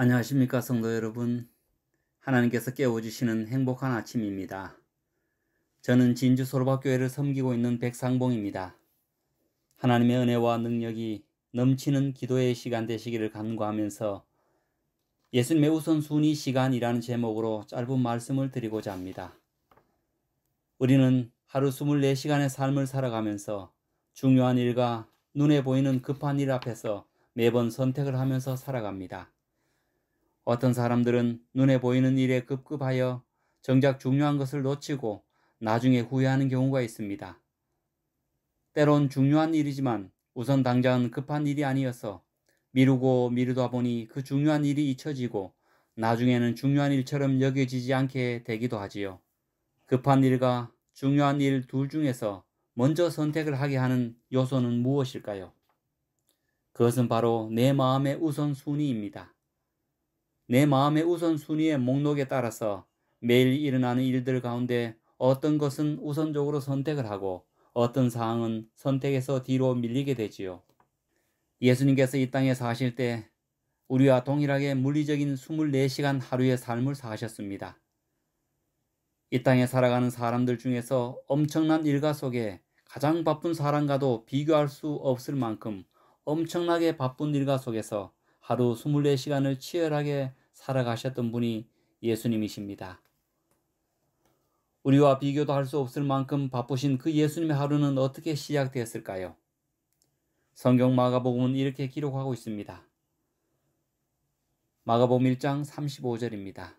안녕하십니까 성도 여러분. 하나님께서 깨워주시는 행복한 아침입니다. 저는 진주 솔밭교회를 섬기고 있는 백상봉입니다. 하나님의 은혜와 능력이 넘치는 기도의 시간 되시기를 간구하면서 예수님의 우선순위 시간이라는 제목으로 짧은 말씀을 드리고자 합니다. 우리는 하루 24시간의 삶을 살아가면서 중요한 일과 눈에 보이는 급한 일 앞에서 매번 선택을 하면서 살아갑니다. 어떤 사람들은 눈에 보이는 일에 급급하여 정작 중요한 것을 놓치고 나중에 후회하는 경우가 있습니다. 때론 중요한 일이지만 우선 당장은 급한 일이 아니어서 미루고 미루다 보니 그 중요한 일이 잊혀지고 나중에는 중요한 일처럼 여겨지지 않게 되기도 하지요. 급한 일과 중요한 일 둘 중에서 먼저 선택을 하게 하는 요소는 무엇일까요? 그것은 바로 내 마음의 우선순위입니다. 내 마음의 우선순위의 목록에 따라서 매일 일어나는 일들 가운데 어떤 것은 우선적으로 선택을 하고 어떤 사항은 선택에서 뒤로 밀리게 되지요. 예수님께서 이 땅에 사실 때 우리와 동일하게 물리적인 24시간 하루의 삶을 사셨습니다. 이 땅에 살아가는 사람들 중에서 엄청난 일과 속에 가장 바쁜 사람과도 비교할 수 없을 만큼 엄청나게 바쁜 일과 속에서 하루 24시간을 치열하게 살아가셨던 분이 예수님이십니다. 우리와 비교도 할 수 없을 만큼 바쁘신 그 예수님의 하루는 어떻게 시작되었을까요? 성경 마가복음은 이렇게 기록하고 있습니다. 마가복음 1장 35절입니다.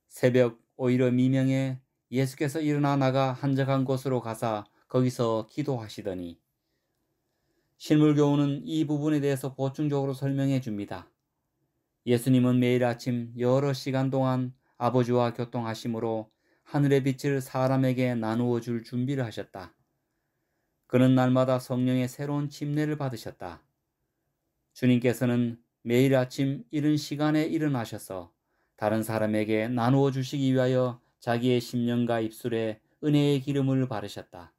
새벽 오히려 미명에 예수께서 일어나 나가 한적한 곳으로 가사 거기서 기도하시더니. 실물교훈은 이 부분에 대해서 보충적으로 설명해 줍니다. 예수님은 매일 아침 여러 시간 동안 아버지와 교통하심으로 하늘의 빛을 사람에게 나누어 줄 준비를 하셨다. 그는 날마다 성령의 새로운 침례를 받으셨다. 주님께서는 매일 아침 이른 시간에 일어나셔서 다른 사람에게 나누어 주시기 위하여 자기의 심령과 입술에 은혜의 기름을 바르셨다.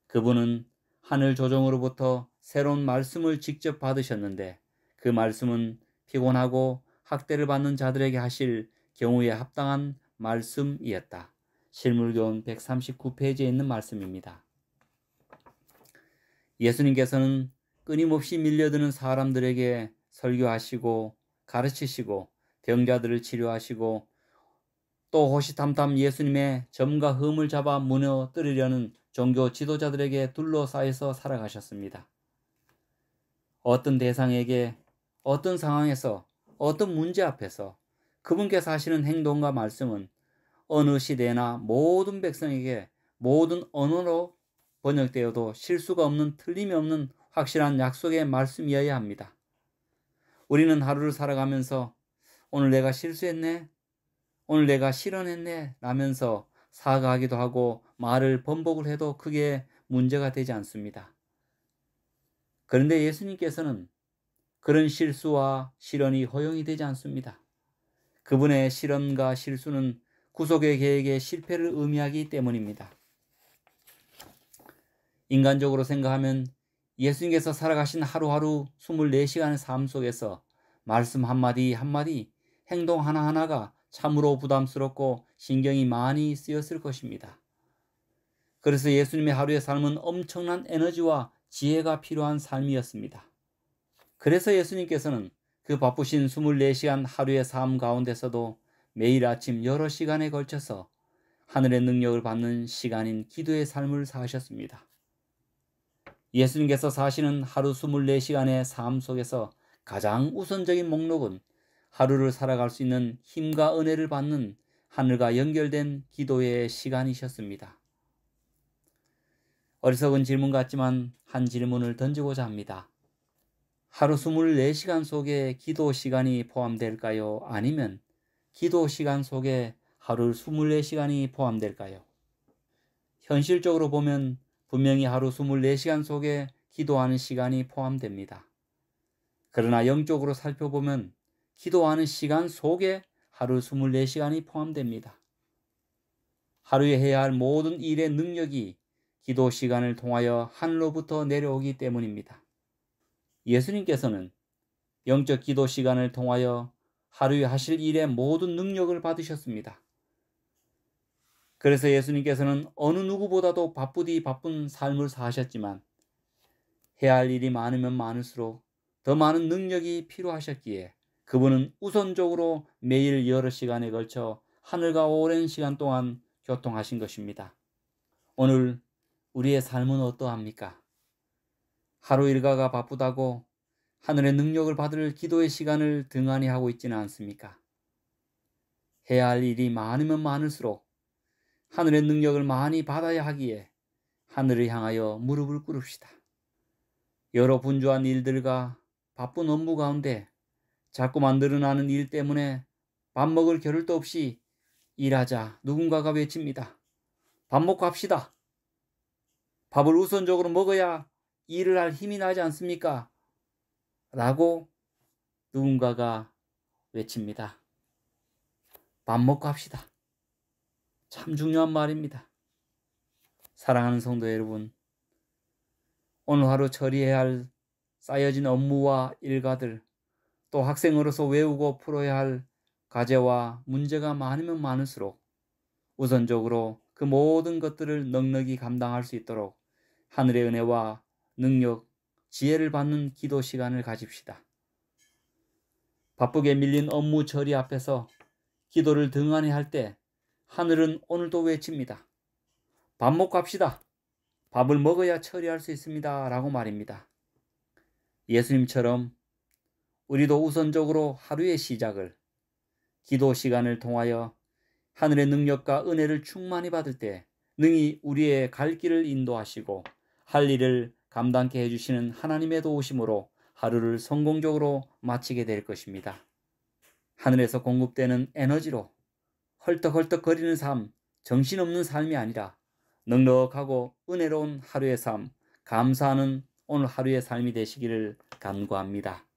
그분은 하늘 조정으로부터 새로운 말씀을 직접 받으셨는데 그 말씀은 피곤하고 학대를 받는 자들에게 하실 경우에 합당한 말씀이었다. 실물교훈 139페이지에 있는 말씀입니다. 예수님께서는 끊임없이 밀려드는 사람들에게 설교하시고 가르치시고 병자들을 치료하시고 또 호시탐탐 예수님의 점과 흠을 잡아 무너뜨리려는 종교 지도자들에게 둘러싸여서 살아가셨습니다. 어떤 대상에게 어떤 상황에서 어떤 문제 앞에서 그분께서 하시는 행동과 말씀은 어느 시대나 모든 백성에게 모든 언어로 번역되어도 실수가 없는 틀림이 없는 확실한 약속의 말씀이어야 합니다. 우리는 하루를 살아가면서 오늘 내가 실수했네, 오늘 내가 실언했네 라면서 사과하기도 하고 말을 번복을 해도 크게 문제가 되지 않습니다. 그런데 예수님께서는 그런 실수와 실언이 허용이 되지 않습니다. 그분의 실언과 실수는 구속의 계획의 실패를 의미하기 때문입니다. 인간적으로 생각하면 예수님께서 살아가신 하루하루 24시간의 삶 속에서 말씀 한마디 한마디, 행동 하나하나가 참으로 부담스럽고 신경이 많이 쓰였을 것입니다. 그래서 예수님의 하루의 삶은 엄청난 에너지와 지혜가 필요한 삶이었습니다. 그래서 예수님께서는 그 바쁘신 24시간 하루의 삶 가운데서도 매일 아침 여러 시간에 걸쳐서 하늘의 능력을 받는 시간인 기도의 삶을 사셨습니다. 예수님께서 사시는 하루 24시간의 삶 속에서 가장 우선적인 목록은 하루를 살아갈 수 있는 힘과 은혜를 받는 하늘과 연결된 기도의 시간이셨습니다. 어리석은 질문 같지만 한 질문을 던지고자 합니다. 하루 24시간 속에 기도 시간이 포함될까요? 아니면 기도 시간 속에 하루 24시간이 포함될까요? 현실적으로 보면 분명히 하루 24시간 속에 기도하는 시간이 포함됩니다. 그러나 영적으로 살펴보면 기도하는 시간 속에 하루 24시간이 포함됩니다. 하루에 해야 할 모든 일의 능력이 기도 시간을 통하여 하늘로부터 내려오기 때문입니다. 예수님께서는 영적 기도 시간을 통하여 하루에 하실 일의 모든 능력을 받으셨습니다. 그래서 예수님께서는 어느 누구보다도 바쁘디 바쁜 삶을 사셨지만 해야 할 일이 많으면 많을수록 더 많은 능력이 필요하셨기에 그분은 우선적으로 매일 여러 시간에 걸쳐 하늘과 오랜 시간 동안 교통하신 것입니다. 오늘 우리의 삶은 어떠합니까? 하루 일과가 바쁘다고 하늘의 능력을 받을 기도의 시간을 등한히 하고 있지는 않습니까? 해야 할 일이 많으면 많을수록 하늘의 능력을 많이 받아야 하기에 하늘을 향하여 무릎을 꿇읍시다. 여러 분주한 일들과 바쁜 업무 가운데 자꾸만 늘어나는 일 때문에 밥 먹을 겨를도 없이 일하자 누군가가 외칩니다. 밥 먹고 합시다. 밥을 우선적으로 먹어야 일을 할 힘이 나지 않습니까? 라고 누군가가 외칩니다. 밥 먹고 합시다. 참 중요한 말입니다. 사랑하는 성도 여러분, 오늘 하루 처리해야 할 쌓여진 업무와 일과들, 또 학생으로서 외우고 풀어야 할 과제와 문제가 많으면 많을수록 우선적으로 그 모든 것들을 넉넉히 감당할 수 있도록 하늘의 은혜와 능력, 지혜를 받는 기도 시간을 가집시다. 바쁘게 밀린 업무 처리 앞에서 기도를 등한히 할 때 하늘은 오늘도 외칩니다. 밥 먹고 합시다. 밥을 먹어야 처리할 수 있습니다. 라고 말입니다. 예수님처럼 우리도 우선적으로 하루의 시작을 기도 시간을 통하여 하늘의 능력과 은혜를 충만히 받을 때 능히 우리의 갈 길을 인도하시고 할 일을 감당케 해주시는 하나님의 도우심으로 하루를 성공적으로 마치게 될 것입니다. 하늘에서 공급되는 에너지로 헐떡헐떡거리는 삶, 정신없는 삶이 아니라 넉넉하고 은혜로운 하루의 삶, 감사하는 오늘 하루의 삶이 되시기를 간구합니다.